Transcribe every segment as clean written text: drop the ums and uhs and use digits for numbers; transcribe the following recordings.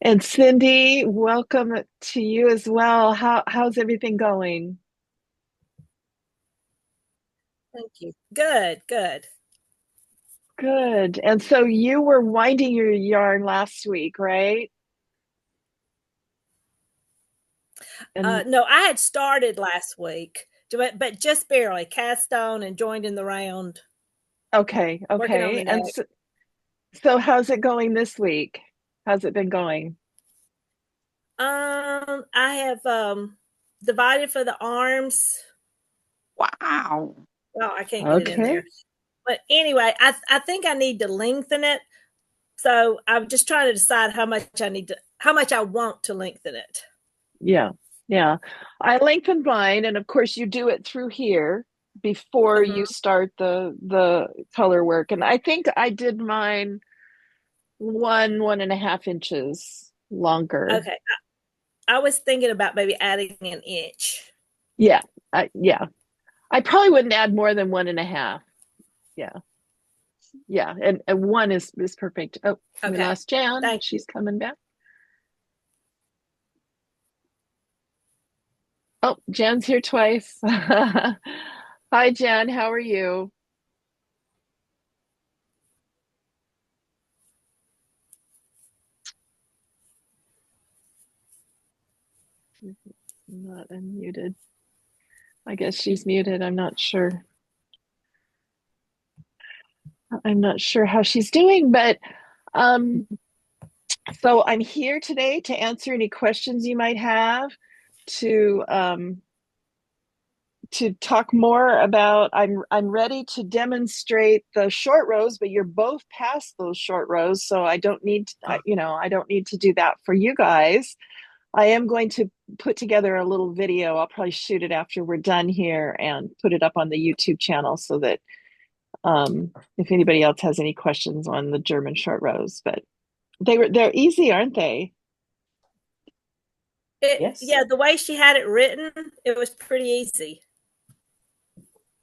And Cindy, welcome to you as well. How's everything going? Thank you. Good, good. Good. And so you were winding your yarn last week, right? And No, I had started last week, but just barely cast on and joined in the round, okay, working on okay. the And neck. so how's it going this week? How's it been going? I have divided for the arms. Wow. Oh, I can't get it in Okay. there. But anyway, I think I need to lengthen it. So I'm just trying to decide how much I want to lengthen it. Yeah. Yeah. I lengthened mine, and of course you do it through here before you Hmm. start the color work. And I think I did mine 1.5 inches longer. Okay. I was thinking about maybe adding an inch. Yeah, yeah. I probably wouldn't add more than 1.5. Yeah, yeah, and one is perfect. Oh, we Okay. lost Jan. Thank you. She's coming back. Oh, Jan's here twice. Hi, Jan. How are you? Not unmuted. I guess she's muted. I'm not sure how she's doing, but um, so I'm here today to answer any questions you might have, to talk more about. I'm ready to demonstrate the short rows, but you're both past those short rows, so I don't need to, I don't need to do that for you guys. I am going to put together a little video. I'll probably shoot it after we're done here and put it up on the YouTube channel so that if anybody else has any questions on the German short rows. But they're easy, aren't they? It, Yes. yeah, the way she had it written, it was pretty easy.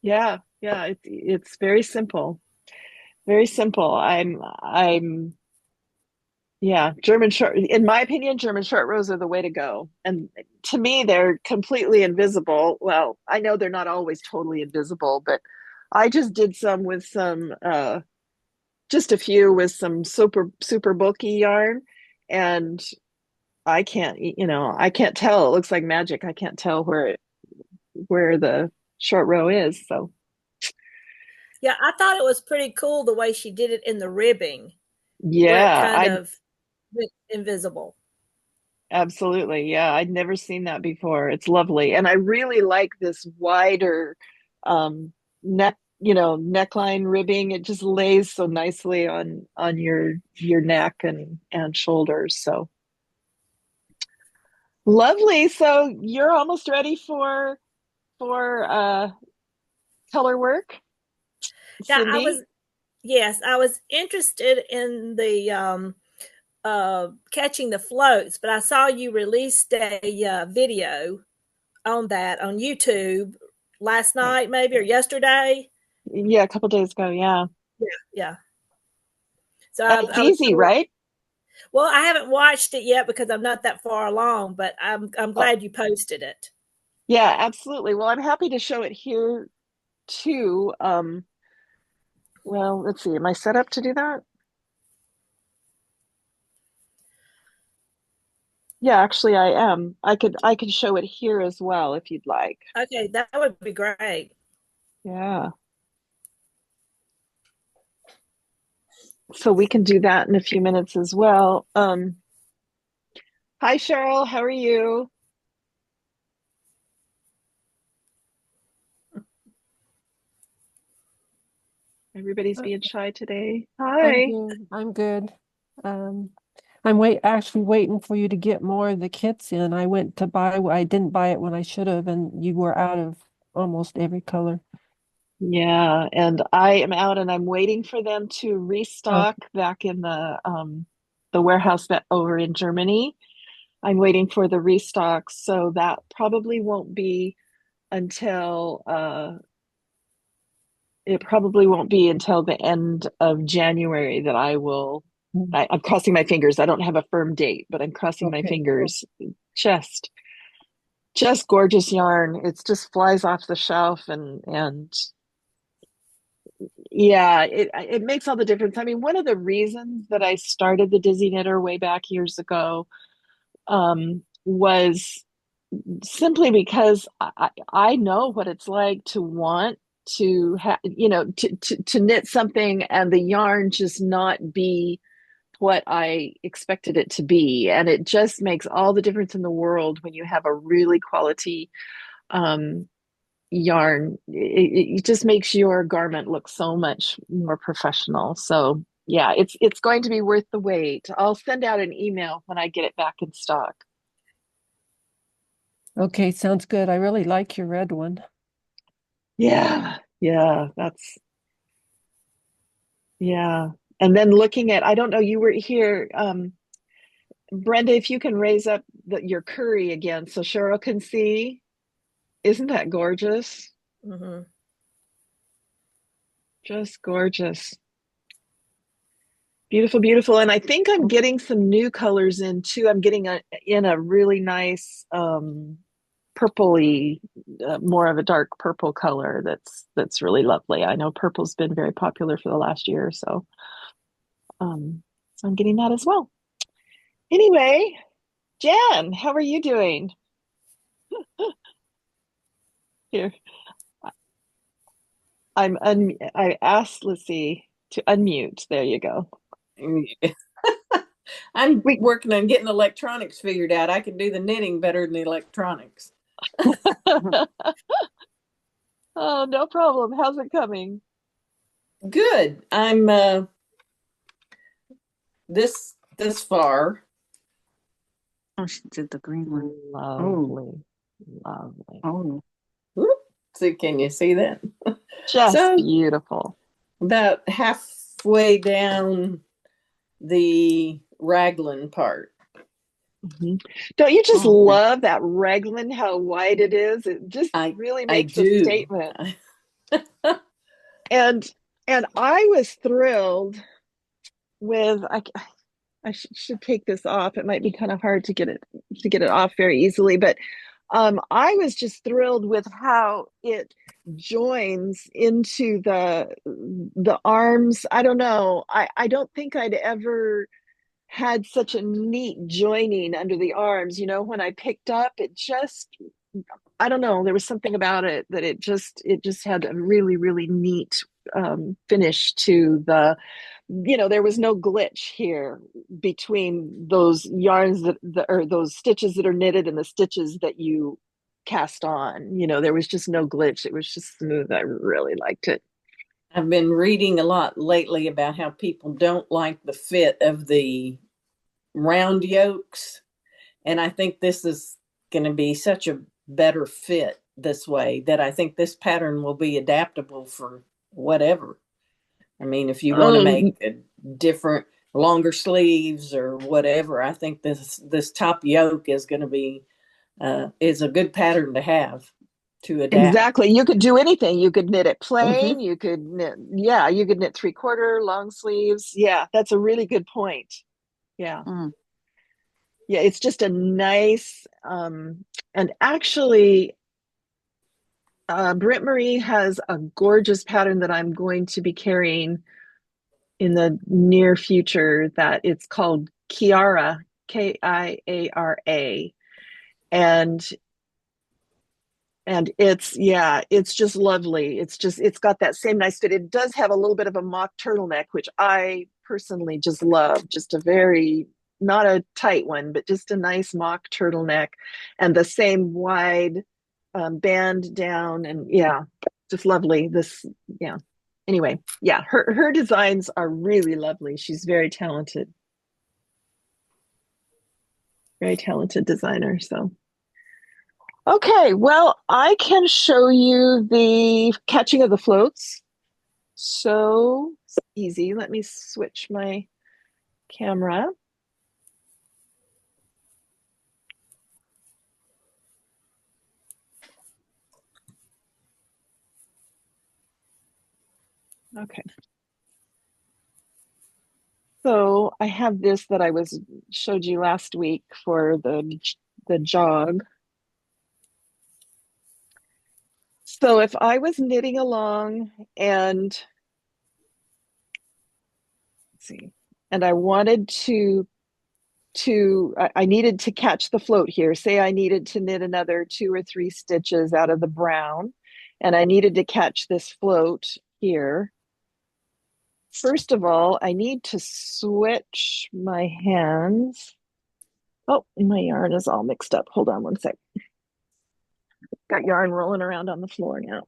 Yeah, yeah, it's very simple. Very simple. I'm Yeah, in my opinion, German short rows are the way to go. And to me, they're completely invisible. Well, I know they're not always totally invisible, but I just did some with just a few with some super bulky yarn, and I can't tell. It looks like magic. I can't tell where the short row is. So Yeah, I thought it was pretty cool the way she did it in the ribbing, where it yeah, kind I of went invisible. absolutely. Yeah, I'd never seen that before. It's lovely. And I really like this wider neck, neckline ribbing. It just lays so nicely on your neck and shoulders. So lovely. So you're almost ready for color work, Yeah, Cindy? I was interested in the catching the floats, but I saw you released a video on that on YouTube last Right. night, maybe or yesterday. Yeah, a couple days ago. Yeah. Yeah, yeah. So And it's I was easy, gonna, right? well, I haven't watched it yet because I'm not that far along, but I'm Oh, glad you posted it. yeah, absolutely. Well, I'm happy to show it here too. Well, let's see. Am I set up to do that? Yeah, actually I am. I could show it here as well if you'd like. Okay, that would be great. Yeah. So we can do that in a few minutes as well. Hi Cheryl, how are you? Everybody's Uh, being shy today. I'm Hi. good. I'm good. Um, actually waiting for you to get more of the kits in. I didn't buy it when I should have, and you were out of almost every color. Yeah, and I am out and I'm waiting for them to Oh, restock back in the warehouse that over in Germany. I'm waiting for the restock, so that probably won't be until it probably won't be until the end of January that I will Mm. I'm crossing my fingers. I don't have a firm date, but I'm crossing my Okay, cool. fingers. Just just gorgeous yarn. It's just flies off the shelf and yeah, it makes all the difference. I mean, one of the reasons that I started the Dizzy Knitter way back years ago was simply because I know what it's like to want to have, to knit something and the yarn just not be what I expected it to be. And it just makes all the difference in the world when you have a really quality um, yarn. It just makes your garment look so much more professional. So yeah, it's going to be worth the wait. I'll send out an email when I get it back in stock. Okay, sounds good. I really like your red one. Yeah, yeah, that's yeah. And then looking at, I don't know, you were here, Brenda, if you can raise up your curry again so Cheryl can see. Isn't that gorgeous? Mm-hmm. Just gorgeous. Beautiful, beautiful. And I think I'm getting some new colors in too. I'm getting in a really nice purpley, more of a dark purple color that's really lovely. I know purple's been very popular for the last year or so. So I'm getting that as well. Anyway, Jan, how are you doing? Here, I asked Lissy to unmute. There you go. I'm We working on getting electronics figured out. I can do the knitting better than the electronics. Oh, no problem. How's it coming? Good. I'm this far. Oh, she did the green one. Oh, Lovely, lovely. oh. Whoop. See, can you see that? Just So beautiful. about halfway down the raglan part. Mhm. Don't you just Oh, okay. love that raglan, how wide it is? It just really I makes a do. statement. And I was thrilled with I should take this off. It might be kind of hard to get it off very easily, but I was just thrilled with how it joins into the arms. I don't know. I don't think I'd ever had such a neat joining under the arms. You know, when I picked up, it just I don't know. There was something about it that it just had a really really neat finish to there was no glitch here between those yarns or those stitches that are knitted and the stitches that you cast on. There was just no glitch. It was just smooth. I really liked it. I've been reading a lot lately about how people don't like the fit of the round yolks. And I think this is going to be such a better fit this way that I think this pattern will be adaptable for whatever. I mean, if you want to make Um, a different, longer sleeves or whatever, I think this top yoke is going to be is a good pattern to have to adapt. exactly. You could do anything. You could knit it Mm-hmm. plain. You could knit, yeah, you could knit 3/4 long sleeves. Yeah, that's a really good point. Yeah. Mm. Yeah, it's just a nice and actually Britt Marie has a gorgeous pattern that I'm going to be carrying in the near future that it's called Kiara, Kiara. And it's just lovely. It's got that same nice fit. It does have a little bit of a mock turtleneck, which I personally just love. Just a very not a tight one, but just a nice mock turtleneck and the same wide band down and yeah, just lovely. Yeah. Anyway, yeah, her designs are really lovely. She's very talented designer. So okay, well, I can show you the catching of the floats. So easy. Let me switch my camera. Okay. So I have this that showed you last week for the jog. So if I was knitting along and let's see, and I wanted I needed to catch the float here. Say I needed to knit another 2 or 3 stitches out of the brown, and I needed to catch this float here. First of all, I need to switch my hands. Oh, my yarn is all mixed up. Hold on one sec. Got yarn rolling around on the floor now.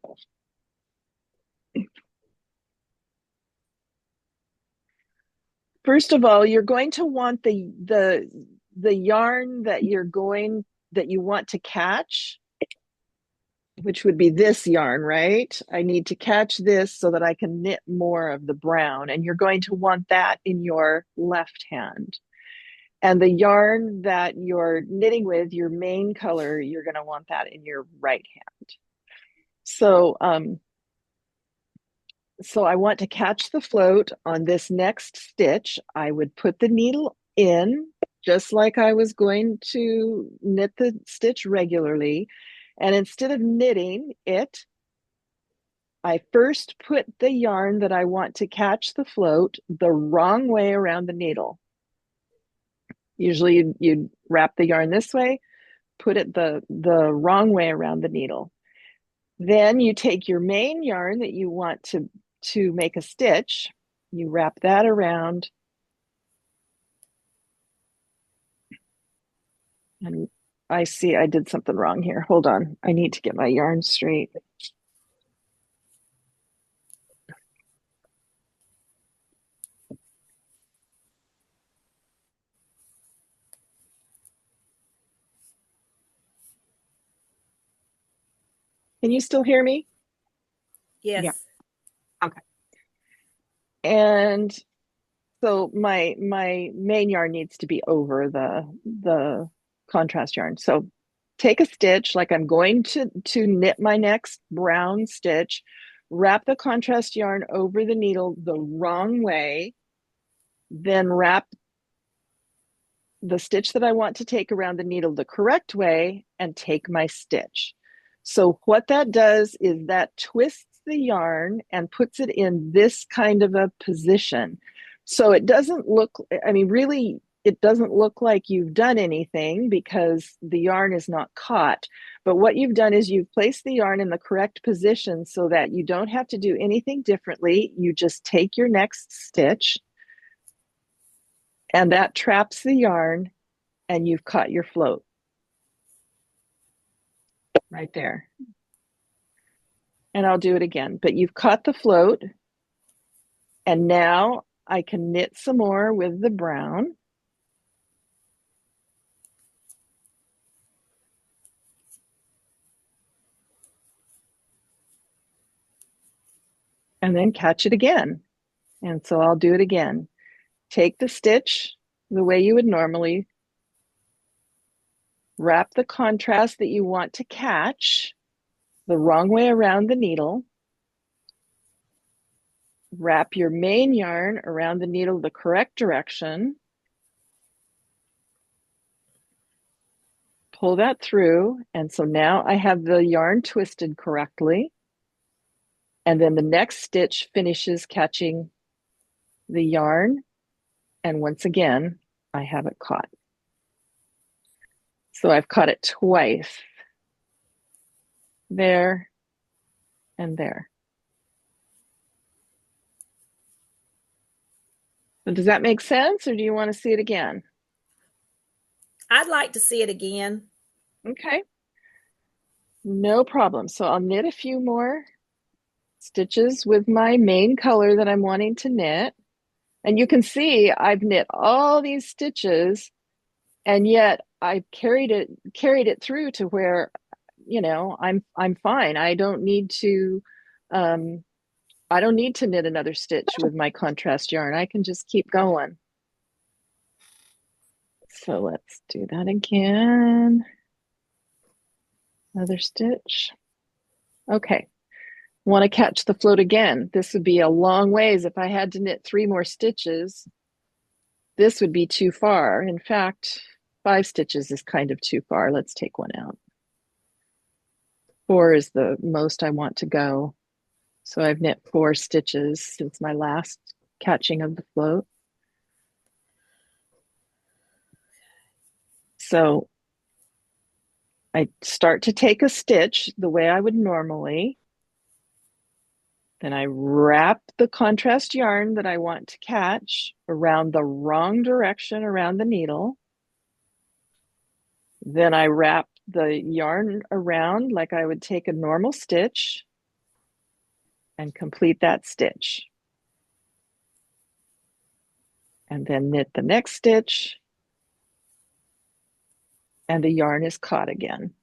First of all, you're going to want the yarn that you want to catch, which would be this yarn, right? I need to catch this so that I can knit more of the brown, and you're going to want that in your left hand. And the yarn that you're knitting with, your main color, you're going to want that in your right hand. So I want to catch the float on this next stitch. I would put the needle in just like I was going to knit the stitch regularly. And instead of knitting it, I first put the yarn that I want to catch the float the wrong way around the needle. Usually you'd wrap the yarn this way, put it the wrong way around the needle. Then you take your main yarn that you want to make a stitch, you wrap that around, and I see I did something wrong here. Hold on, I need to get my yarn straight. Can you still hear me? Yes. Yeah. Okay. And so my main yarn needs to be over the contrast yarn. So take a stitch like I'm going to knit my next brown stitch, wrap the contrast yarn over the needle the wrong way, then wrap the stitch that I want to take around the needle the correct way and take my stitch. So what that does is that twists the yarn and puts it in this kind of a position. So it doesn't look, I mean, really, it doesn't look like you've done anything because the yarn is not caught. But what you've done is you've placed the yarn in the correct position so that you don't have to do anything differently. You just take your next stitch and that traps the yarn and you've caught your float right there. And I'll do it again, but you've caught the float, and now I can knit some more with the brown. And then catch it again. And so I'll do it again. Take the stitch the way you would normally, wrap the contrast that you want to catch the wrong way around the needle, wrap your main yarn around the needle the correct direction, pull that through, and so now I have the yarn twisted correctly. And then the next stitch finishes catching the yarn, and once again, I have it caught. So I've caught it twice, there and there. So does that make sense, or do you want to see it again? I'd like to see it again. Okay, no problem. So I'll knit a few more stitches with my main color that I'm wanting to knit. And you can see I've knit all these stitches, and yet I've carried it through to where, you know, I'm fine. I don't need to knit another stitch with my contrast yarn. I can just keep going. So let's do that again. Another stitch. Okay. Want to catch the float again. This would be a long ways if I had to knit 3 more stitches. this would be too far. In fact, 5 stitches is kind of too far. Let's take one out. 4 is the most I want to go. So I've knit 4 stitches since my last catching of the float. So I start to take a stitch the way I would normally. Then I wrap the contrast yarn that I want to catch around the wrong direction around the needle. Then I wrap the yarn around like I would take a normal stitch and complete that stitch. And then knit the next stitch, and the yarn is caught again.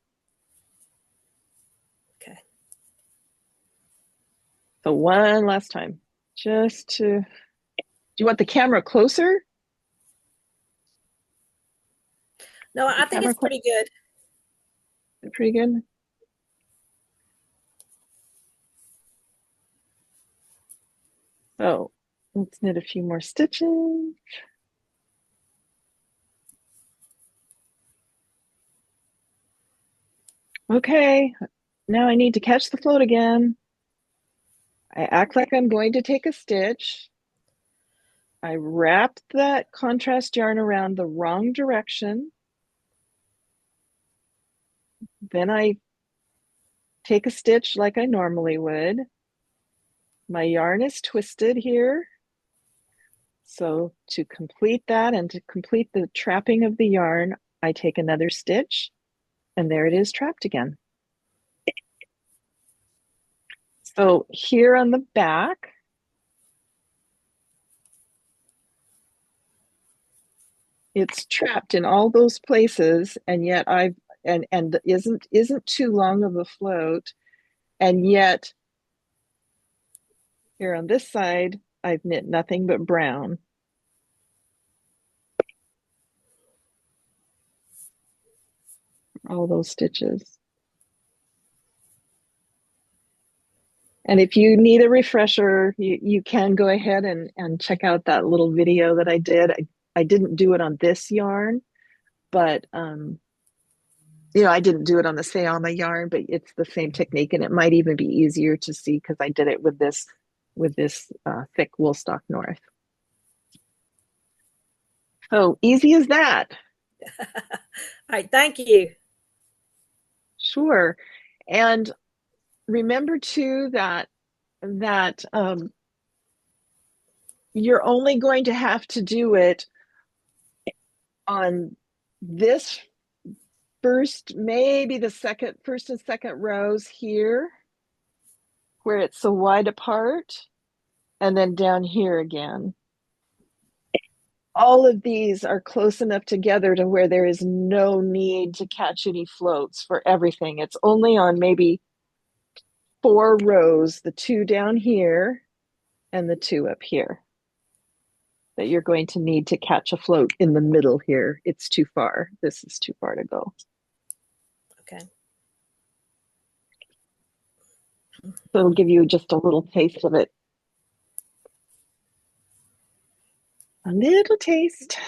Okay. So one last time, just to, do you want the camera closer? No, I think it's pretty good. Pretty good. So let's knit a few more stitches. Okay, now I need to catch the float again. I act like I'm going to take a stitch. I wrap that contrast yarn around the wrong direction. Then I take a stitch like I normally would. My yarn is twisted here. So to complete that and to complete the trapping of the yarn, I take another stitch, and there it is, trapped again. So here on the back, it's trapped in all those places, and yet I've and isn't too long of a float, and yet here on this side, I've knit nothing but brown. All those stitches. And if you need a refresher, you can go ahead and check out that little video that I did. I didn't do it on this yarn, but you know, I didn't do it on the Sayama yarn, but it's the same technique, and it might even be easier to see because I did it with this thick Woolstock North. So easy as that. All right, thank you. Sure. And remember too that you're only going to have to do it on this maybe the first and second rows here, where it's so wide apart, and then down here again. All of these are close enough together to where there is no need to catch any floats for everything. It's only on maybe 4 rows, the 2 down here and the 2 up here, that you're going to need to catch a float in the middle here. It's too far. This is too far to go. Okay. So it'll give you just a little taste of it. A little taste.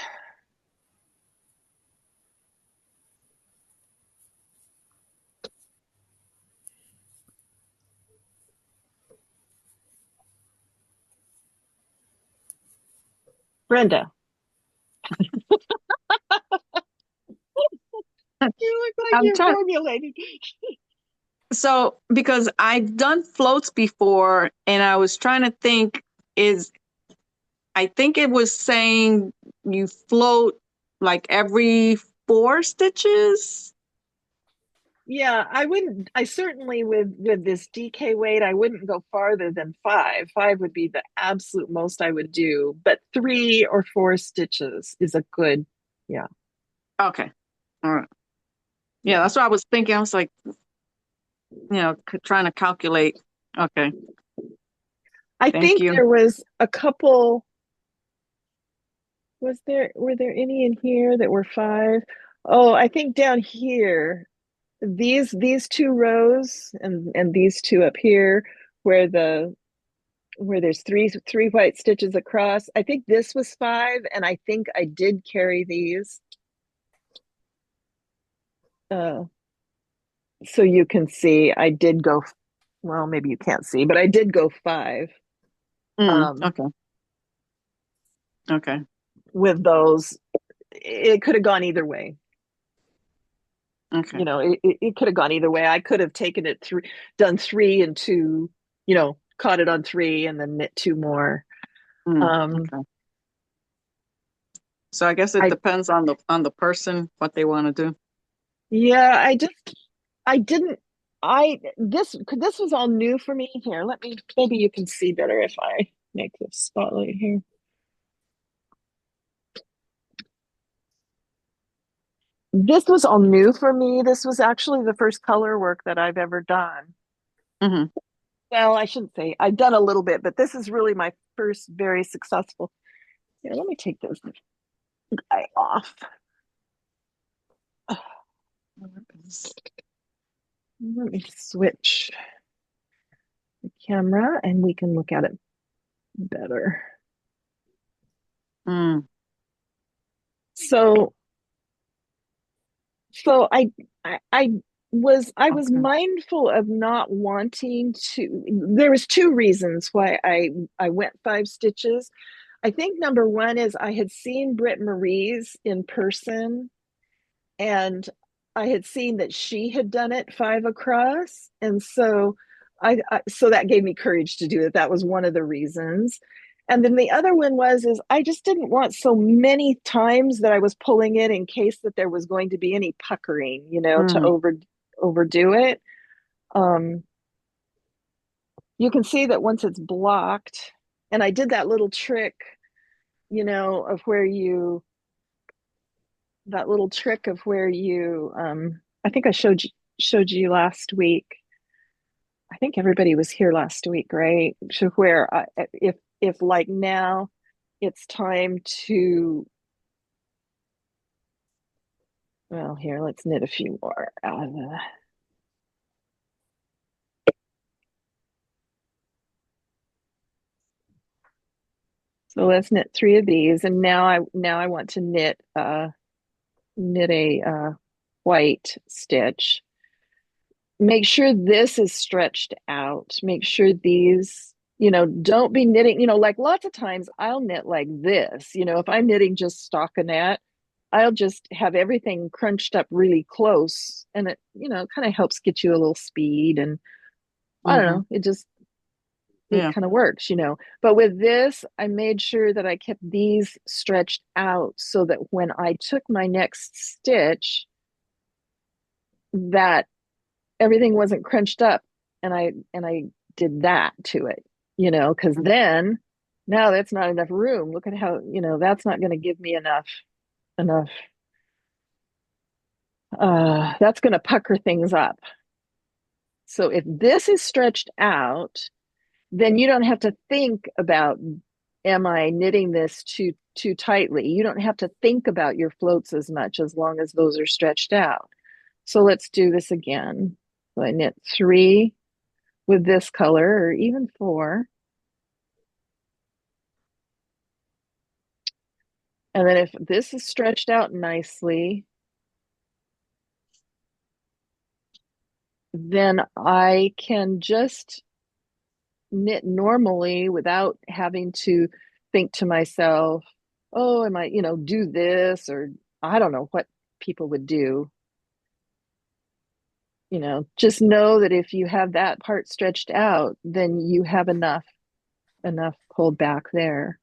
Brenda. You look like I'm you're trying. formulating. So, because I've done floats before, and I was trying to think, I think it was saying you float like every 4 stitches. Yeah, I certainly with this DK weight, I wouldn't go farther than 5. 5 would be the absolute most I would do, but 3 or 4 stitches is a good, yeah. Okay. All right. Yeah, that's what I was thinking. I was like, trying to calculate. Okay. I Thank think you. there was a couple, were there any in here that were 5? Oh, I think down here, these 2 rows and these 2 up here, where the where there's three white stitches across. I think this was 5, and I think I did carry these. So you can see I did go, well, maybe you can't see, but I did go 5. Okay. Okay. With those. It could have gone either way. Okay. You know, it could have gone either way. I could have taken it through, done 3 and 2, you know, caught it on 3 and then knit 2 more. Okay. So I guess it I depends on the person, what they want to do. Yeah, I didn't this was all new for me. Here, let me, maybe you can see better if I make this spotlight here. This was all new for me. This was actually the first color work that I've ever done. Mm-hmm. Well, I shouldn't say I've done a little bit, but this is really my first very successful. Here, let me take this guy off. Let me switch the camera and we can look at it better. Mm. So I was Okay. mindful of not wanting to. There was 2 reasons why I went 5 stitches. I think number 1 is I had seen Britt Marie's in person, and I had seen that she had done it 5 across, and so so that gave me courage to do it. That was one of the reasons. And then the other one is I just didn't want so many times that I was pulling it in case that there was going to be any puckering, you know, to Mm. overdo it. You can see that once it's blocked, and I did that little trick, you know, of where you, that little trick of where you, I think I showed you last week. I think everybody was here last week, right? So where if like now it's time to, well, here, let's knit a few more out of the, so let's knit 3 of these, and now I want to knit knit a white stitch. Make sure this is stretched out. Make sure these, you know, don't be knitting, you know, like lots of times I'll knit like this, you know, if I'm knitting just stockinette, I'll just have everything crunched up really close, and it, you know, kind of helps get you a little speed, and I don't Mm-hmm. know, it Yeah. kind of works, you know. But with this, I made sure that I kept these stretched out so that when I took my next stitch, that everything wasn't crunched up, and I did that to it, you know, because then now that's not enough room. Look at how, you know, that's not going to give me enough that's going to pucker things up. So if this is stretched out, then you don't have to think about, am I knitting this too tightly? You don't have to think about your floats as much as long as those are stretched out. So let's do this again. So I knit 3 with this color, or even 4. And then if this is stretched out nicely, then I can just knit normally without having to think to myself, oh, I might, you know, do this, or I don't know what people would do. You know, just know that if you have that part stretched out, then you have enough pulled back there,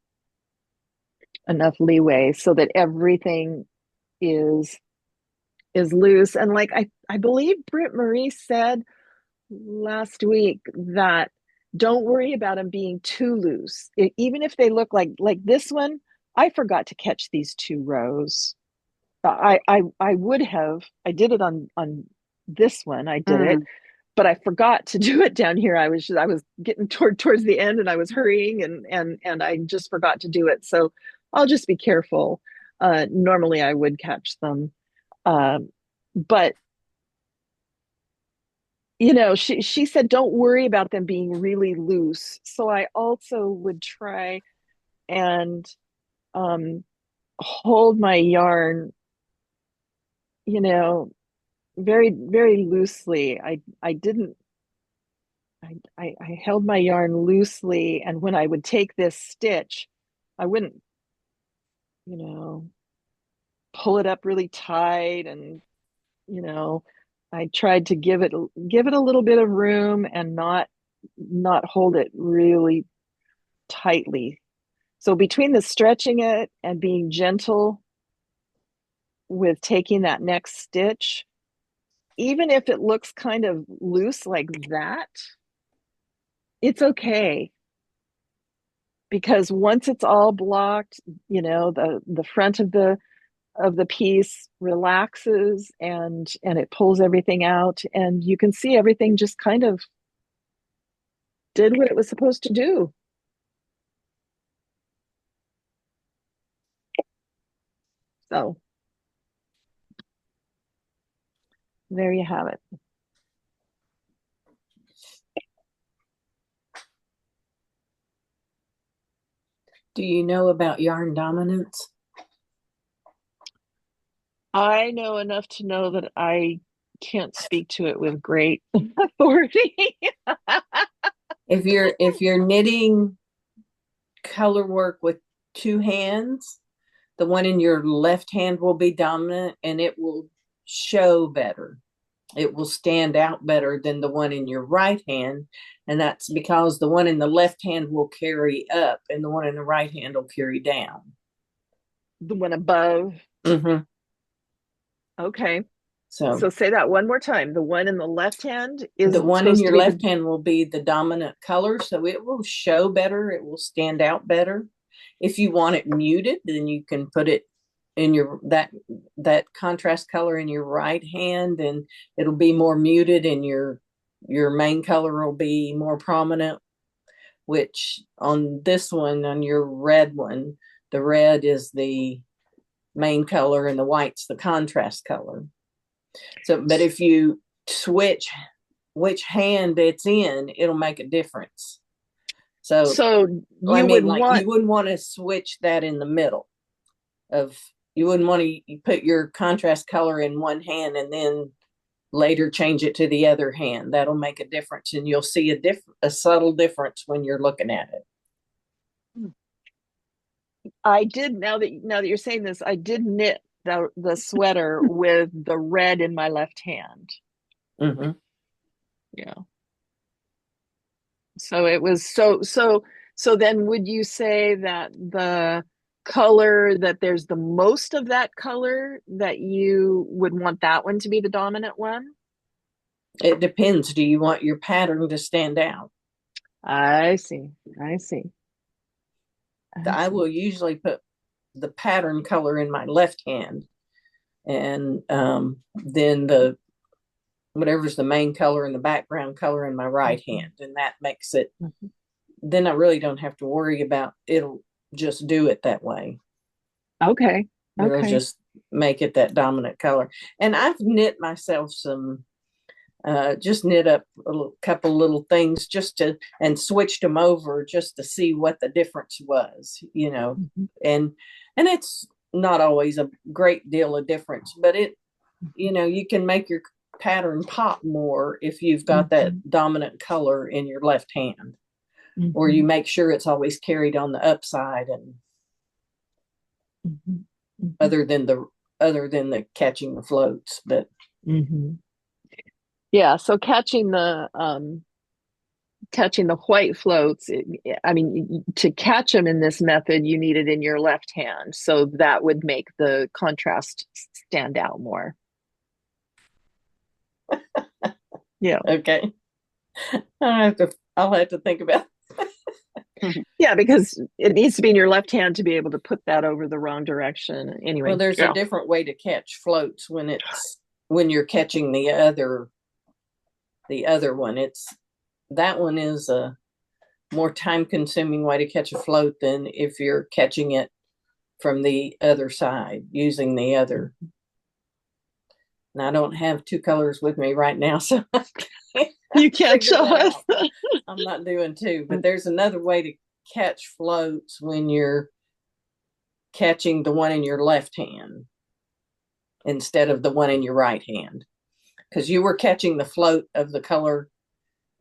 enough leeway so that everything is loose. And like I believe Britt Marie said last week that don't worry about them being too loose. Even if they look like this one, I forgot to catch these 2 rows. I would have, I did it on this one, I did it, Mm. but I forgot to do it down here. I was getting towards the end, and I was hurrying, and I just forgot to do it. So I'll just be careful. Normally I would catch them. But she said don't worry about them being really loose. So I also would try and um hold my yarn, you know, very, very loosely. I didn't I held my yarn loosely, and when I would take this stitch, I wouldn't, you know, pull it up really tight, and you know, I tried to give it a little bit of room and not hold it really tightly. So between the stretching it and being gentle with taking that next stitch, even if it looks kind of loose like that, it's okay, because once it's all blocked, the front of the piece relaxes, and it pulls everything out, and you can see everything just kind of did what it was supposed to do. So there you have it. Do you know about yarn dominance? I know enough to know that I can't speak to it with great authority. If you're knitting color work with two hands, the one in your left hand will be dominant and it will show better. It will stand out better than the one in your right hand. And that's because the one in the left hand will carry up and the one in the right hand will carry down. The one above. Mm-hmm. Okay. So So say that one more time. The one in the left hand is the one in supposed to your be left hand will be the dominant color, so it will show better. It will stand out better. If you want it muted, then you can put it in your that contrast color in your right hand, and it'll be more muted, and your main color will be more prominent. Which on this one, on your red one, the red is the main color and the white's the contrast color. So, but if you switch which hand it's in, it'll make a difference. So you I would mean, like want you wouldn't want to switch that in the middle of, you wouldn't want to put your contrast color in one hand and then later change it to the other hand. That'll make a difference, and you'll see a subtle difference when you're looking at it. I did, now that you're saying this, I did knit the sweater with the red in my left hand. Mm-hmm. Yeah. So it was so then would you say that the color, that there's the most of that color, that you would want that one to be the dominant one? It depends. Do you want your pattern to stand out? I see. I see. I will usually put the pattern color in my left hand, and then the whatever's the main color and the background color in my right hand, and that makes it. Mm-hmm. Then I really don't have to worry about, it'll just do it that way. Okay. It'll Okay. just make it that dominant color. And I've knit myself some, just knit up couple little things and switched them over just to see what the difference was, Mm-hmm. and it's not always a great deal of difference, but you can make your pattern pop more if you've got Mm-hmm. that dominant color in your left hand. Mm-hmm. Or you make sure it's always carried on the upside, and mm-hmm. Mm-hmm. other than the catching the floats. But mm-hmm. Yeah, so catching the white floats, I mean, to catch them in this method, you need it in your left hand, so that would make the contrast stand out more. Yeah. Okay. I'll have to think about it. Yeah, because it needs to be in your left hand to be able to put that over the wrong direction. Anyway. Well, there's a different way to catch floats when you're catching the other one. That one is a more time-consuming way to catch a float than if you're catching it from the other side using the other. And I don't have two colors with me right now, so I can't You can't figure show that us. out. I'm not doing two, but there's another way to catch floats when you're catching the one in your left hand instead of the one in your right hand. Because you were catching the float of the color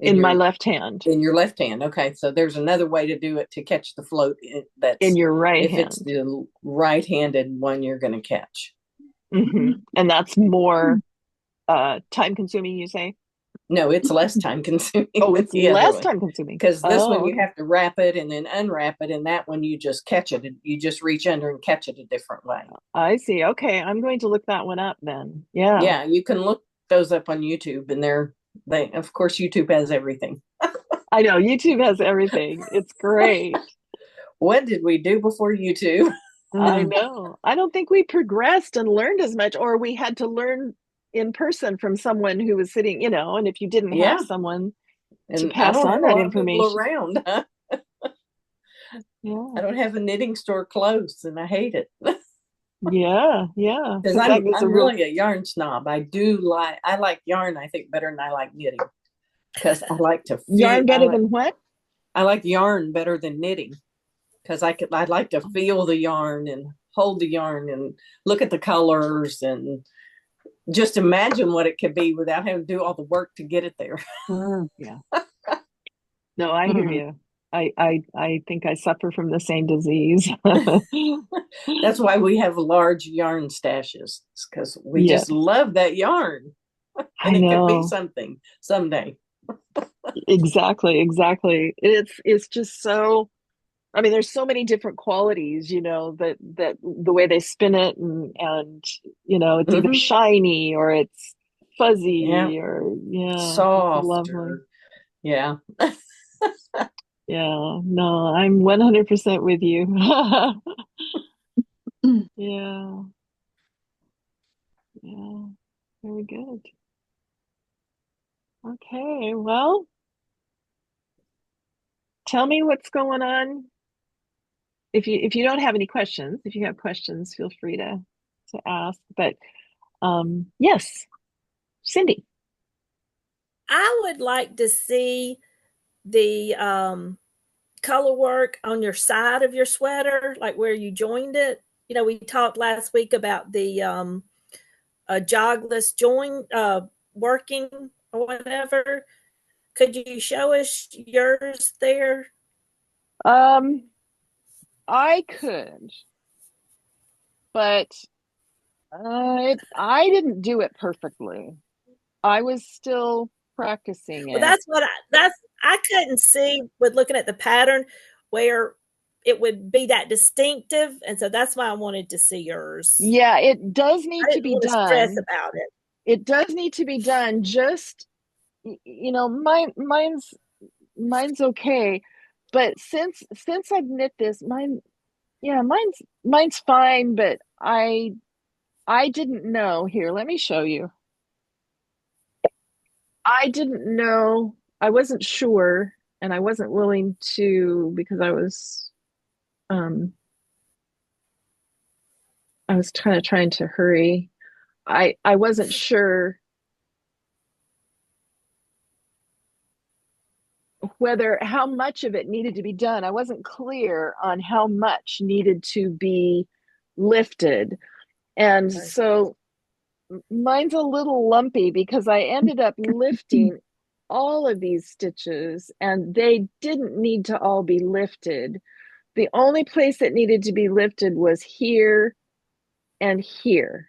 In my left hand. in your left hand. Okay, so there's another way to do it to catch the float that's in your right if hand. it's the right-handed one you're going to catch. And that's more time consuming, you say? No, it's less time consuming. Oh, it's less time consuming. Because this one you okay. have to wrap it and then unwrap it, and that one you just catch it. You just reach under and catch it a different way. I see. Okay, I'm going to look that one up then. Yeah. Yeah, you can look those up on YouTube, and they of course YouTube has everything. I know YouTube has everything. It's great. What did we do before YouTube? I know. I don't think we progressed and learned as much, or we had to learn in person from someone who was sitting, and if you didn't have someone to And I pass don't on have a that lot of people information. around. Huh? Yeah. I don't have a knitting store close, and I hate it. Yeah. Because I'm really a yarn snob. I like yarn, I think, better than I like knitting. Because I like to feel yarn better than what? I like yarn better than knitting. Because I like to feel the yarn and hold the yarn and look at the colors and just imagine what it could be without having to do all the work to get it there. Yeah. No, I hear you. I think I suffer from the same disease. That's why we have large yarn stashes, because we just love that yarn. And it could be something someday. Exactly. It's just so, I mean, there's so many different qualities, that the way they spin it and it's either shiny or it's fuzzy or soft lovely. or yeah. Yeah, no, I'm 100% with you. Yeah. Very good. Okay, well, tell me what's going on. If you don't have any questions, if you have questions, feel free to ask. But yes, Cindy. I would like to see the color work on your side of your sweater, like where you joined it. We talked last week about the jogless join working or whatever. Could you show us yours there? I could, but I didn't do it perfectly. I was still practicing Well, it. I couldn't see with looking at the pattern where it would be that distinctive, and so that's why I wanted to see yours. Yeah, it does need to be done. Stress about it. It does need to be done. Just mine's okay, but since I've knit this, mine's fine. But I didn't know. Here, let me show you. I didn't know. I wasn't sure, and I wasn't willing to because I was kind of trying to hurry. I wasn't sure how much of it needed to be done. I wasn't clear on how much needed to be lifted. And so mine's a little lumpy because I ended up lifting all of these stitches and they didn't need to all be lifted. The only place that needed to be lifted was here and here.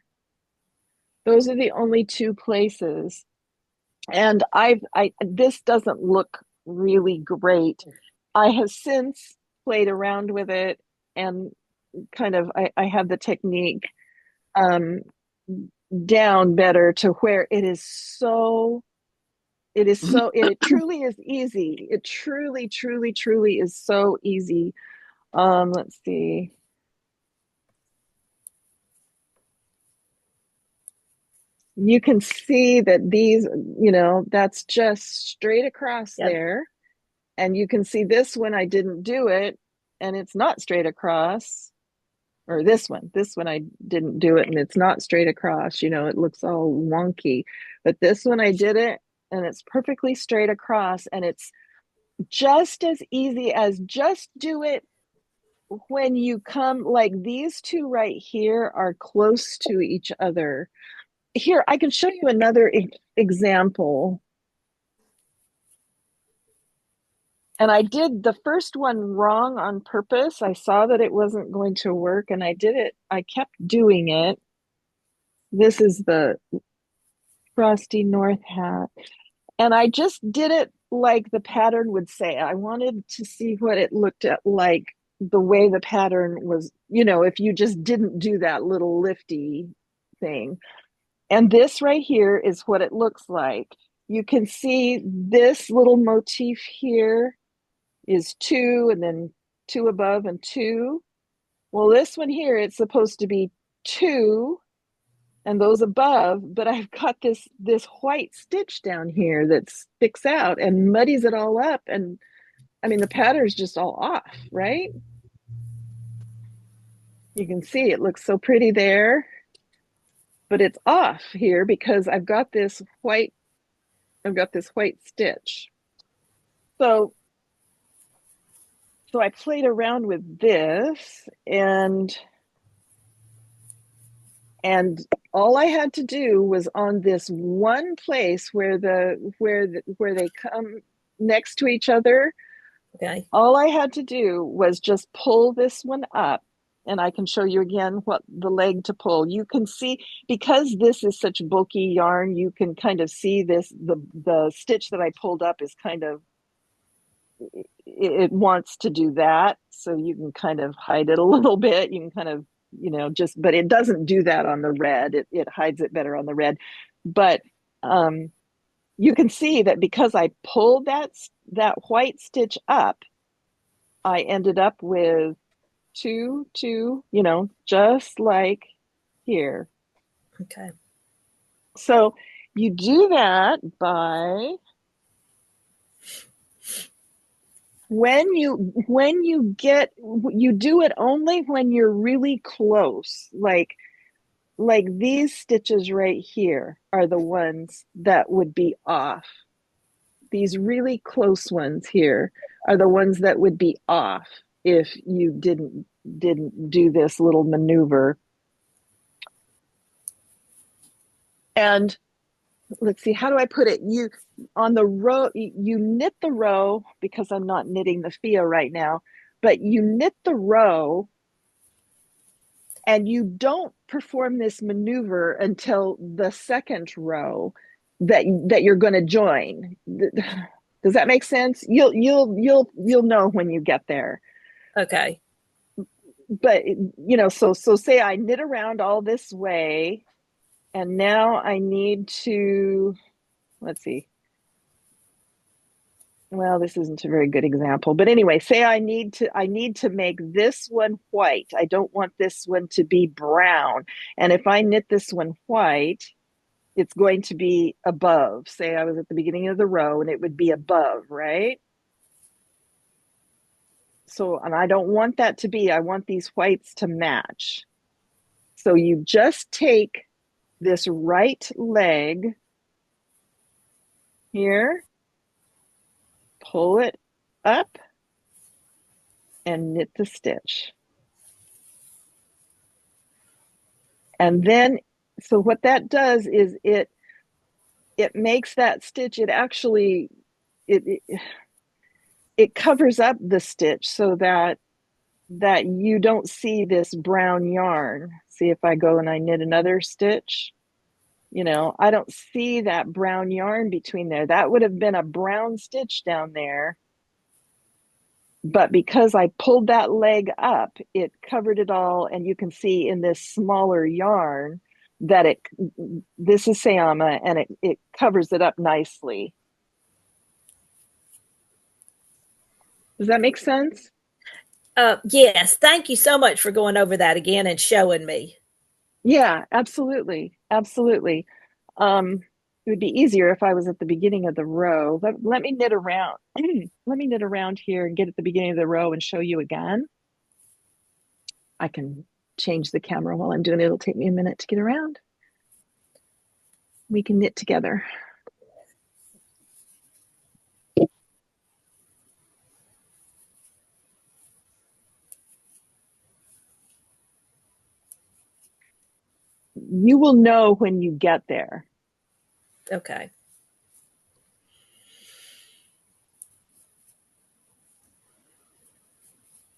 Those are the only two places. And this doesn't look really great. I have since played around with it and kind of I have the technique down better to where it truly is easy. It truly is so easy. Let's see. You can see that these, that's just straight across there. And you can see this when I didn't do it and it's not straight across. or this one I didn't do it and it's not straight across, you know, it looks all wonky. But this one I did it and it's perfectly straight across, and it's just as easy as just do it when you come, like these two right here are close to each other. Here, I can show you another example. And I did the first one wrong on purpose. I saw that it wasn't going to work and I did it. I kept doing it. This is the Frosty North hat. And I just did it like the pattern would say. I wanted to see what it looked at like the way the pattern was, you know, if you just didn't do that little lifty thing. And this right here is what it looks like. You can see this little motif here is two, and then two above and two. Well, this one here, it's supposed to be two and those above, but I've got this white stitch down here that sticks out and muddies it all up. And I mean, the pattern's just all off, right? You can see it looks so pretty there, but it's off here because I've got this white stitch. So I played around with this, and all I had to do was on this one place where they come next to each other. Okay. All I had to do was just pull this one up, and I can show you again what the leg to pull. You can see, because this is such bulky yarn, you can kind of see this, the stitch that I pulled up is kind of, it wants to do that. So you can kind of hide it a little bit. You can kind of, you know, just, but it doesn't do that on the red. It hides it better on the red. But you can see that because I pulled that white stitch up, I ended up with two, you know, just like here. Okay. So you do that by when you get, you do it only when you're really close, like these stitches right here are the ones that would be off. These really close ones here are the ones that would be off if you didn't do this little maneuver. And let's see, how do I put it? You, on the row, you knit the row, because I'm not knitting the Fia right now, but you knit the row and you don't perform this maneuver until the second row that you're going to join. Does that make sense? You'll know when you get there. Okay. But you know, so say I knit around all this way, and now I need to, let's see. Well, this isn't a very good example, but anyway, say I need to make this one white. I don't want this one to be brown. And if I knit this one white, it's going to be above. Say I was at the beginning of the row and it would be above, right? So, and I don't want that to be, I want these whites to match. So you just take this right leg here, pull it up, and knit the stitch. And then, so what that does is it makes that stitch, it actually, it covers up the stitch so that you don't see this brown yarn. See, if I go and I knit another stitch, you know, I don't see that brown yarn between there. That would have been a brown stitch down there. But because I pulled that leg up, it covered it all. And you can see in this smaller yarn that this is Sayama, and it covers it up nicely. Does that make sense? Yes. Thank you so much for going over that again and showing me. Yeah, absolutely. Absolutely. It would be easier if I was at the beginning of the row. Let me knit around. Let me knit around here and get at the beginning of the row and show you again. I can change the camera while I'm doing it. It'll take me a minute to get around. We can knit together. You will know when you get there. Okay.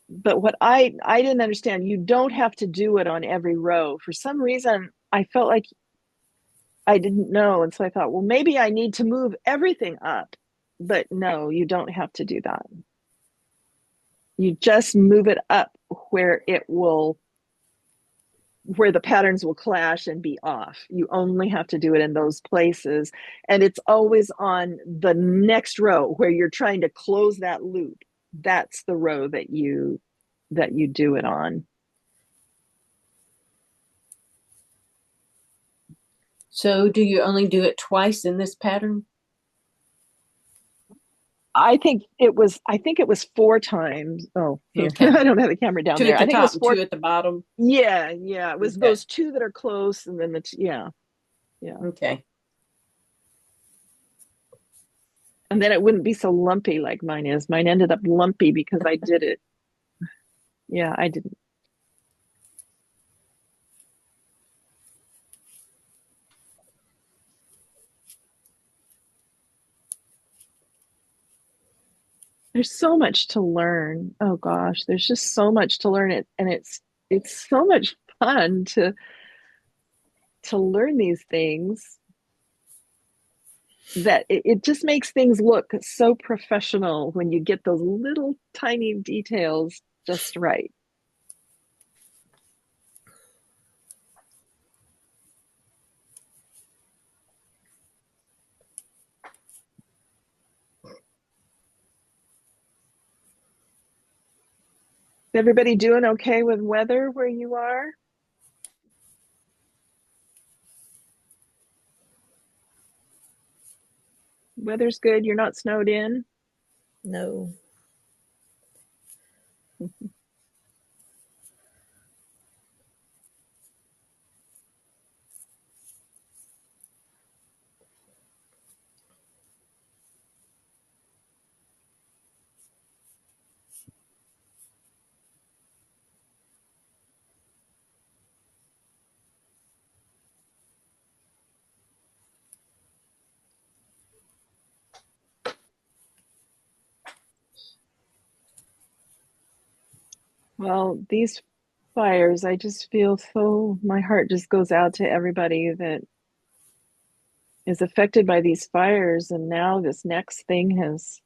But what I didn't understand, you don't have to do it on every row. For some reason, I felt like I didn't know. And so I thought, well, maybe I need to move everything up. But no, you don't have to do that. You just move it up where the patterns will clash and be off. You only have to do it in those places. And it's always on the next row where you're trying to close that loop. That's the row that you do it on. So do you only do it twice in this pattern? I think it was 4 times. Oh, here. Okay. I don't have the camera down Two there. at the I think it top was and 4. two at the bottom. Yeah. It was Okay. those 2 that are close and then yeah. Okay. And then it wouldn't be so lumpy like mine is. Mine ended up lumpy because I did it. Yeah, I didn't. There's so much to learn. Oh gosh, there's just so much to learn it, and it's so much fun to learn these things that it just makes things look so professional when you get those little tiny details just right. Is everybody doing okay with weather where you are? Weather's good. You're not snowed in? No. Well, these fires, I just feel so, my heart just goes out to everybody that is affected by these fires. And now this next thing has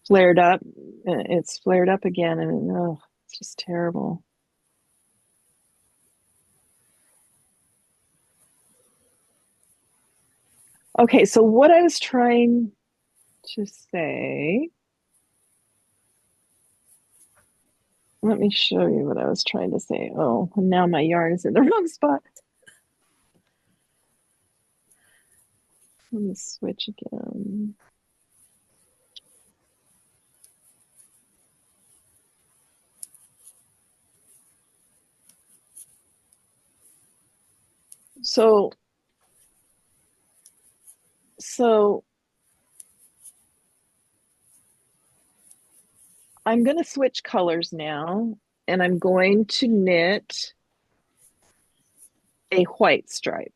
flared up. It's flared up again, and oh, it's just terrible. Okay, so what I was trying to say, let me show you what I was trying to say. Oh, and now my yarn is in the wrong spot. Let me switch again. So I'm going to switch colors now, and I'm going to knit a white stripe.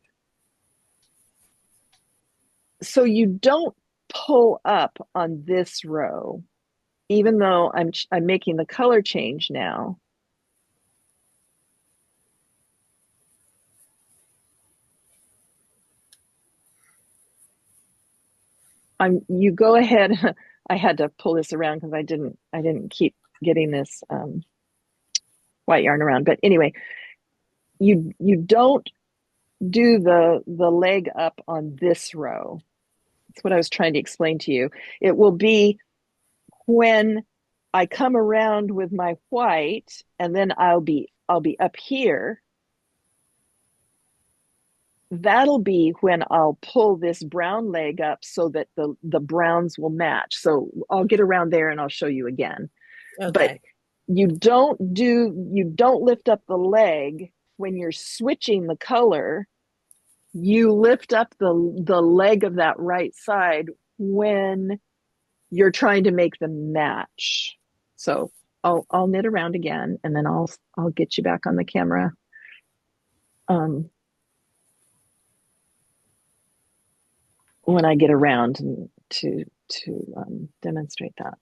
So you don't pull up on this row, even though I'm making the color change now. You go ahead. I had to pull this around because I didn't keep getting this white yarn around. But anyway, you don't do the leg up on this row. That's what I was trying to explain to you. It will be when I come around with my white, and then I'll be up here. that'll be when I'll pull this brown leg up so that the browns will match. So I'll get around there and I'll show you again. But Okay. you don't lift up the leg when you're switching the color. You lift up the leg of that right side when you're trying to make them match. So I'll knit around again and then I'll get you back on the camera. Um, when I get around to demonstrate that.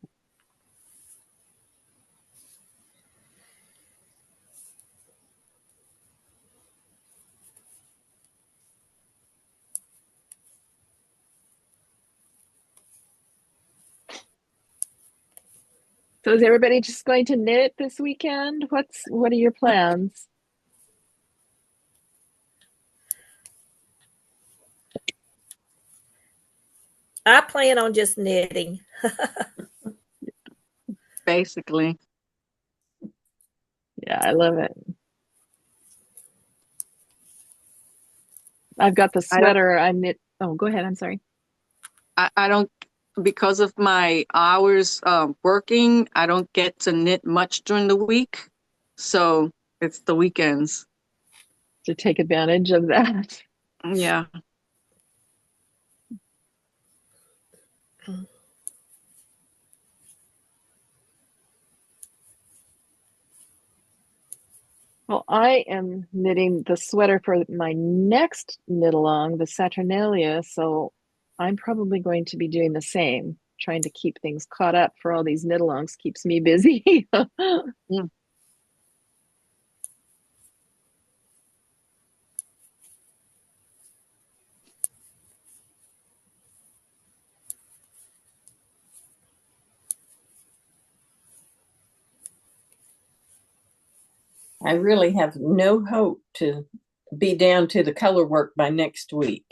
So is everybody just going to knit this weekend? What are your plans? I plan on just knitting. Basically. Yeah, I love it. I've got the I don't sweater I knit. Oh, go ahead. I'm sorry. I don't, because of my hours working, I don't get to knit much during the week. So it's the weekends. To take advantage of that. Yeah. Well, I am knitting the sweater for my next knit along, the Saturnalia. So I'm probably going to be doing the same, trying to keep things caught up for all these knit alongs keeps me busy. Mm. I really have no hope to be down to the color work by next week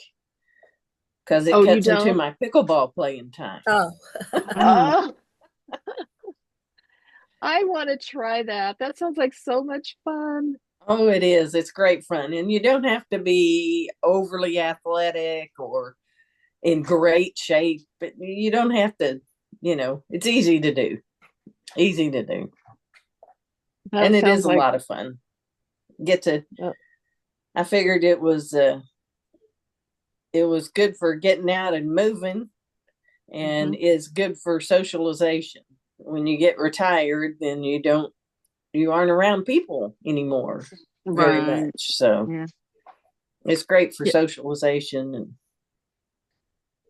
because it Oh, you cuts into don't? my pickleball playing time. Oh, Mm. Oh, I want to try that. That sounds like so much fun. Oh, it is. It's great fun. And you don't have to be overly athletic or in great shape, but you don't have to, it's easy to do. Easy to do. That And it is sounds a like lot of fun. Get to uh, I figured it was good for getting out and moving and mhm. is good for socialization. When you get retired, then you aren't around people anymore very Right. much. So Yeah. it's great for Yeah, socialization and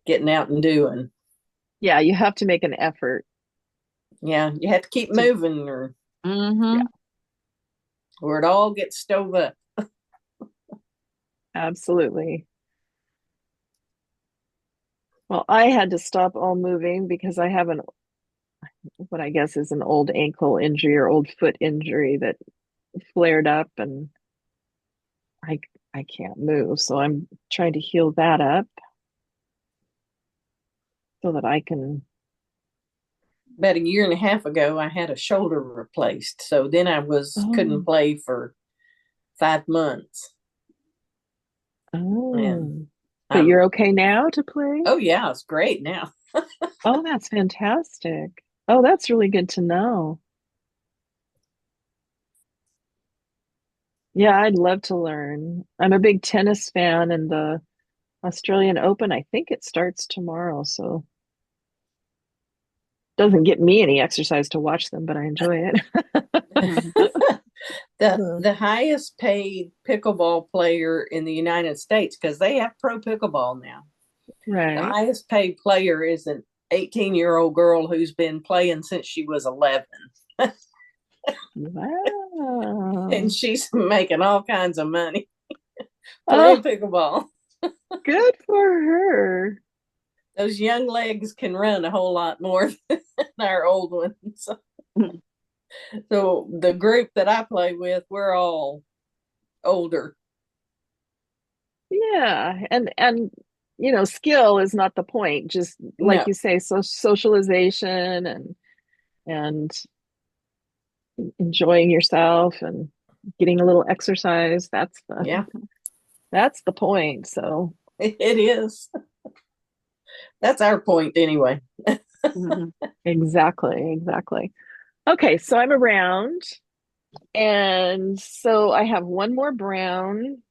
getting out and doing. yeah, you have to make an effort Yeah, you have to keep to, moving yeah, Mm-hmm. or it all gets stove up. absolutely. Well, I had to stop all moving because I have what I guess is an old ankle injury or old foot injury that flared up and I I can't move. So I'm trying to heal that up so that I can. About a year and a half ago, I had a shoulder replaced. So then I was couldn't Oh, play for 5 months. And oh. But I'm you're okay now to play? oh yeah, it's great now. Oh, that's fantastic. Oh, that's really good to know. Yeah, I'd love to learn. I'm a big tennis fan, and the Australian Open, I think it starts tomorrow, so doesn't get me any exercise to watch them, but I enjoy it. Mm-hmm. The highest paid pickleball player in the United States, because they have pro pickleball now. The Right. highest paid player is an 18-year-old girl who's been playing since she was 11. And Wow. she's making all kinds of money playing Oh, pickleball. good for her. Those young legs can run a whole lot more than our old ones. So the group that I play with, we're all older. Yeah, and skill is not the point. Just like No, you say, so socialization and enjoying yourself and getting a little exercise. That's the yeah. That's the point. So It is. That's our point anyway. exactly, exactly. Okay, so I'm around, and so I have one more brown,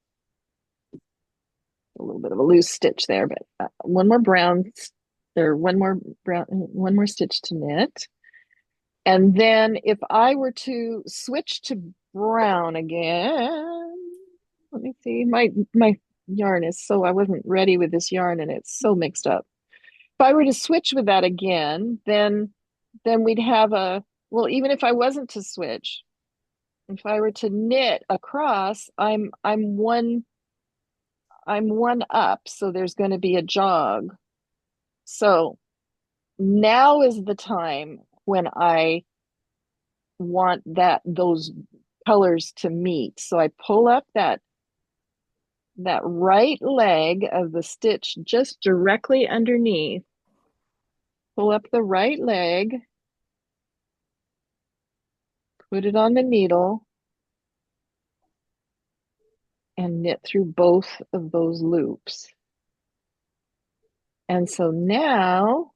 a little bit of a loose stitch there, but one more brown, or one more brown, one more stitch to knit. And then if I were to switch to brown again, let me see, my yarn is so, I wasn't ready with this yarn and it's so mixed up. If I were to switch with that again, then we'd have a, well, even if I wasn't to switch, if I were to knit across, I'm one up, so there's going to be a jog. So now is the time when I want those colors to meet. So I pull up that right leg of the stitch just directly underneath. Pull up the right leg, put it on the needle, and knit through both of those loops. And so now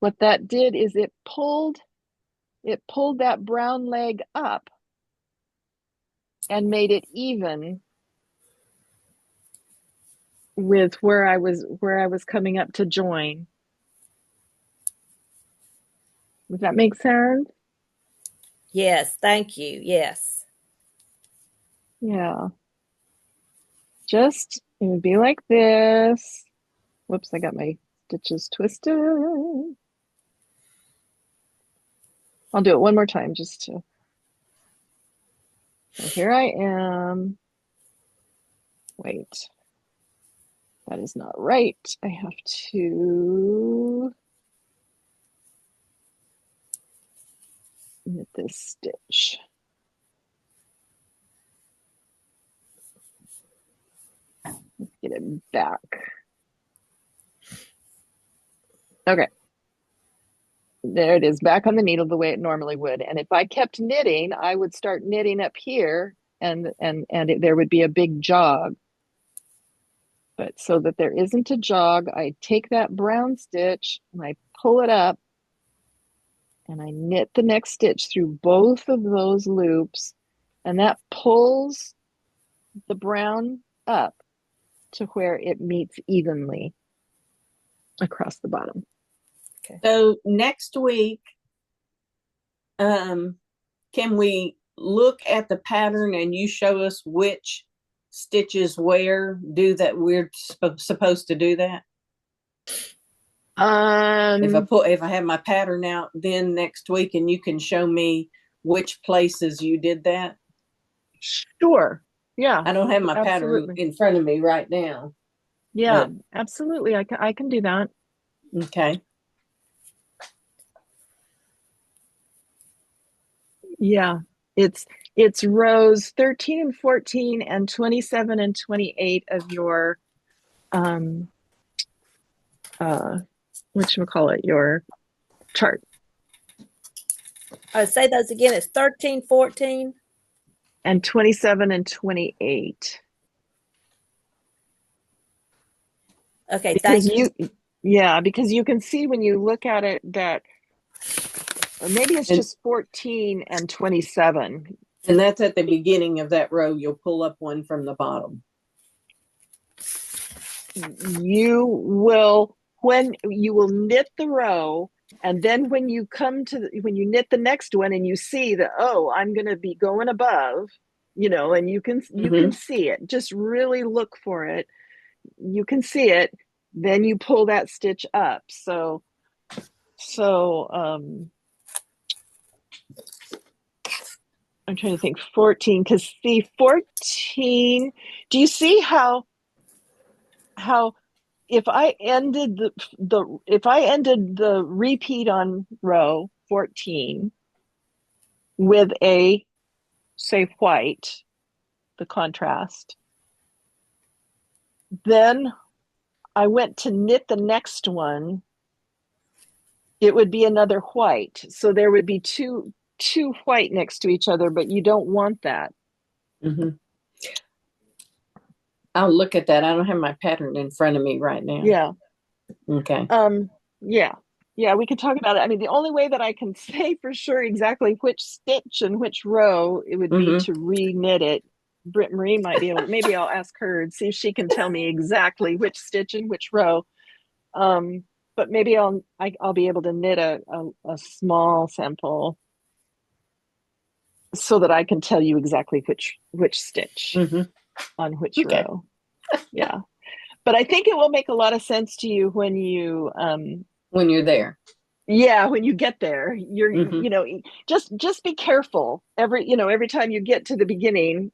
what that did is it pulled that brown leg up and made it even with where I was coming up to join. Does that make sense? Yes, thank you. Yes. Yeah. Just it would be like this. Whoops, I got my stitches twisted. I'll do it one more time just to. So here I am. Wait, that is not right. I have to knit this stitch. Let's get it back. Okay. There it is, back on the needle the way it normally would. And if I kept knitting, I would start knitting up here and there would be a big jog. But so that there isn't a jog, I take that brown stitch and I pull it up and I knit the next stitch through both of those loops, and that pulls the brown up to where it meets evenly across the bottom. Okay. So next week, can we look at the pattern and you show us which stitches where do that we're supposed to do that? If I have my pattern out then next week and you can show me which places you did that. Sure. Yeah. I don't have my absolutely. pattern in front of me right now. Yeah, absolutely. I can do that. Okay. Yeah. It's rows 13 and 14 and 27 and 28 of your whatchamacallit, your chart. Say those again. It's 13, 14. And 27 and 28. Okay, Because thank you. because you can see when you look at it that, or maybe it's just 14 and 27. And that's at the beginning of that row. You'll pull up one from the bottom. When you will knit the row, and then when you knit the next one and you see that, oh, I'm going to be going above, and you can see it. Just really look for it. You can see it. Then you pull that stitch up. So I'm trying to think 14, because see 14, do you see how if I ended the repeat on row 14 with a, say, white, the contrast, then I went to knit the next one, it would be another white. So there would be two white next to each other, but you don't want that. Mm-hmm. I'll look at that. I don't have my pattern in front of me right now. Yeah. Okay. Yeah. Yeah, we could talk about it. I mean, the only way that I can say for sure exactly which stitch and which row it would be Mm-hmm. to re-knit it. Britt Marie might be able to, maybe I'll ask her and see if she can tell me exactly which stitch and which row. But maybe I'll be able to knit a small sample so that I can tell you exactly which stitch Mm-hmm. on which Okay. row. Yeah. But I think it will make a lot of sense to you when you're there. yeah, when you get there. Mm-hmm. Just be careful every time you get to the beginning,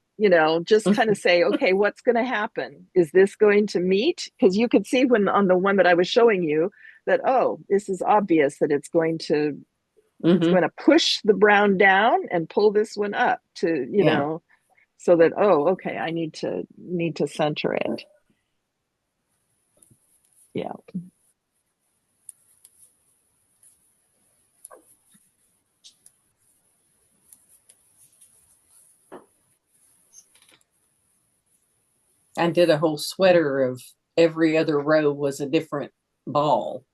just kind of say, okay, what's going to happen? Is this going to meet? Because you could see when on the one that I was showing you that, oh, this is obvious that it's Mm-hmm. going to push the brown down and pull this one up to, Yeah. so that, oh, okay, I need to center it. Yeah. I did a whole sweater of every other row was a different ball,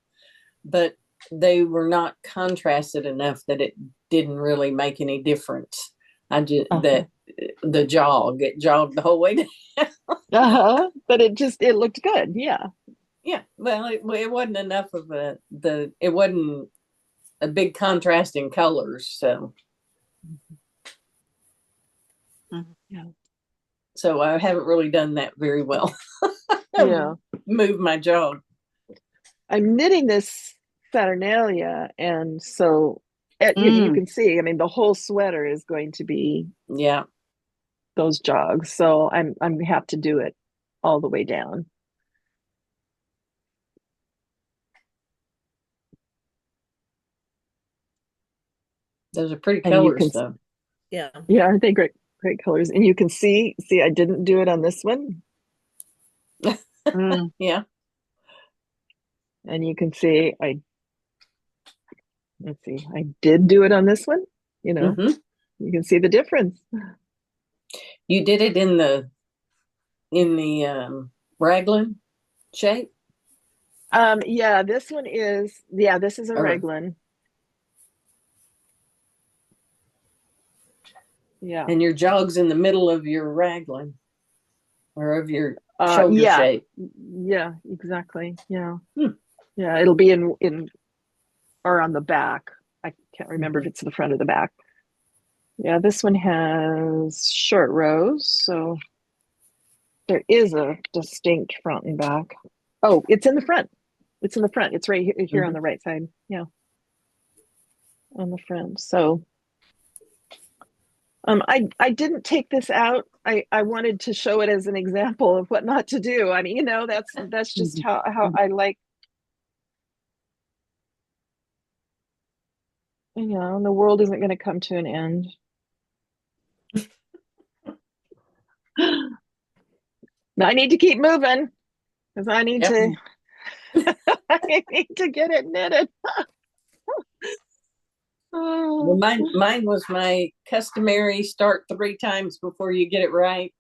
but they were not contrasted enough that it didn't really make any difference. I just Uh-huh. that it jogged the whole way down. But it looked good. Yeah. Yeah, well, it wasn't enough of it wasn't a big contrast in colors, so Yeah. so I haven't really done that very well. Yeah. Move my jog. I'm knitting this Saturnalia, and so you can see, I mean, the whole sweater is going to be Yeah. those jogs. So I'm have to do it all the way down. Those are pretty And you can, colors, though. Yeah. yeah, aren't they great colors? And you can see, I didn't do it on this one. Yeah. And you can see, let's see, I did do it on this one. Mm-hmm. You can see the difference. You did it in the raglan shape. Yeah, this is a Or, raglan. Yeah. and your jog's in the middle of your raglan or of your shoulder Yeah. shape. Yeah, exactly. Yeah. Hmm. Yeah, it'll be in or on the back. I can't remember if it's the front or the back. Yeah, this one has short rows, so there is a distinct front and back. Oh, it's in the front. It's in the front. It's right here on Mm-hmm. the right side. Yeah, on the front. So, I didn't take this out. I wanted to show it as an example of what not to do. I mean, that's just how I like. The world isn't going to come to an end. I need to keep moving because I need Yep. to I need to get it knitted. Well, Oh. mine was my customary start 3 times before you get it right.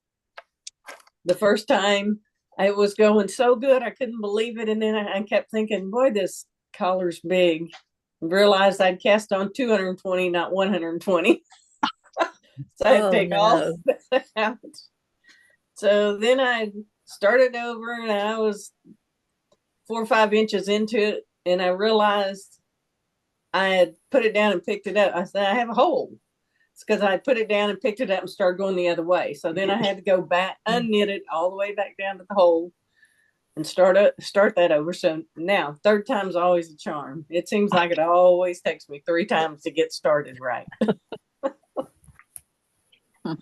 The first time I was going so good, I couldn't believe it. And then I kept thinking, boy, this collar's big. Realized I'd cast on 220, not 120. So I had to take all no. that out. So then I started over and I was 4 or 5 inches into it. And I realized I had put it down and picked it up. I said, I have a hole. It's because I put it down and picked it up and started going the other way. So then I had to go back, unknit it all the way back down to the hole and start that over. So now 3rd time's always a charm. It seems like it always takes me 3 times to get started right.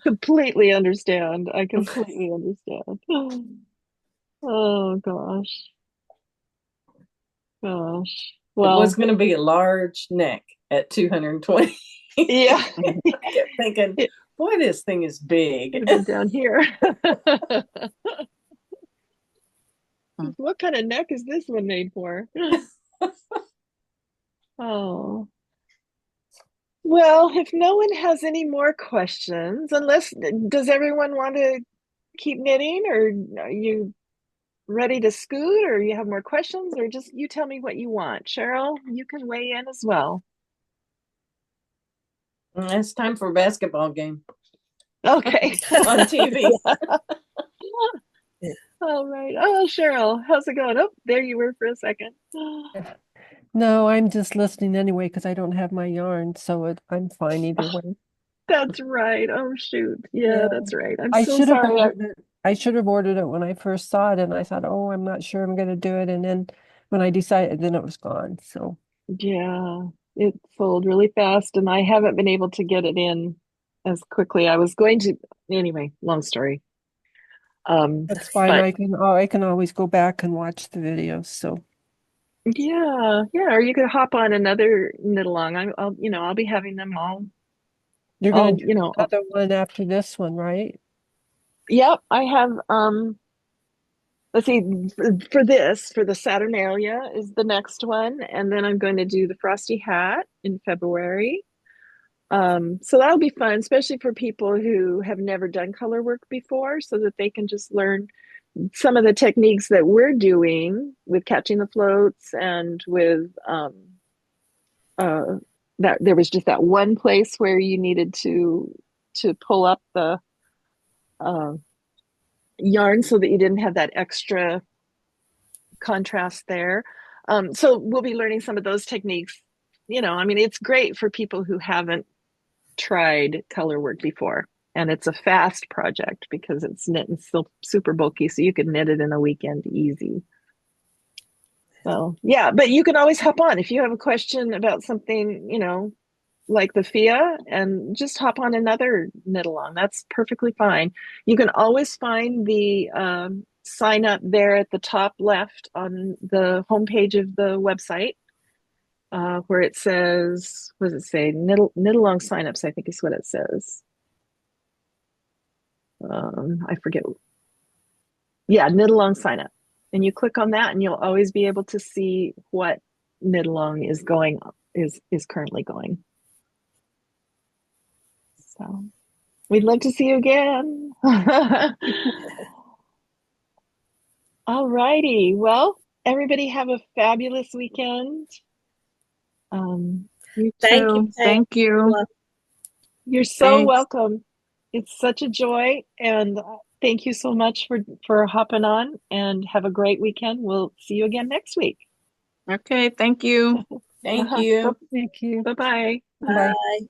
Completely understand. I completely understand. Oh gosh. Gosh. It was Well, going to be a large neck at 220. yeah. I kept thinking, It boy, this thing is big. could have been down here. What kind of neck is this one made for? Oh. Well, if no one has any more questions, does everyone want to keep knitting, or are you ready to scoot, or you have more questions, or just you tell me what you want. Cheryl, you can weigh in as well. It's time for a basketball game Okay. on TV. All right. Oh, Cheryl, how's it going? Oh, there you were for a second. No, I'm just listening anyway because I don't have my yarn, so I'm fine either way. That's right. Oh, shoot. Yeah, Yeah. that's right. I'm I so should have sorry. ordered it. I should have ordered it when I first saw it, and I thought, oh, I'm not sure I'm going to do it. And then when I decided, then it was gone. So Yeah, it sold really fast, and I haven't been able to get it in as quickly. I was going to, anyway, long story. that's fine. But I can always go back and watch the videos. So yeah, yeah, or you could hop on another knit along. I'll be having them you're going all, to do another one after this one, right? yep, I have, let's see, for the Saturnalia is the next one, and then I'm going to do the Frosty Hat in February. So that'll be fun, especially for people who have never done color work before, so that they can just learn some of the techniques that we're doing with catching the floats and with uh, that there was just that one place where you needed to pull up the uh, yarn so that you didn't have that extra contrast there. So we'll be learning some of those techniques. I mean, it's great for people who haven't tried color work before. And it's a fast project because it's knit and still super bulky, so you can knit it in a weekend easy. So yeah, but you can always hop on if you have a question about something, like the Fia, and just hop on another knit along. That's perfectly fine. You can always find the sign up there at the top left on the homepage of the website, where it says, what does it say? Knit along signups, I think is what it says. I forget. Yeah, knit along sign up. And you click on that and you'll always be able to see what knit along is currently going. So we'd love to see you again. All righty. Well, everybody have a fabulous weekend. You Thank you, too. Thank you. Pamela. You're so Thanks. welcome. It's such a joy, and thank you so much for hopping on, and have a great weekend. We'll see you again next week. Okay, thank you. Thank you. Thank you. Bye-bye. Bye. Bye.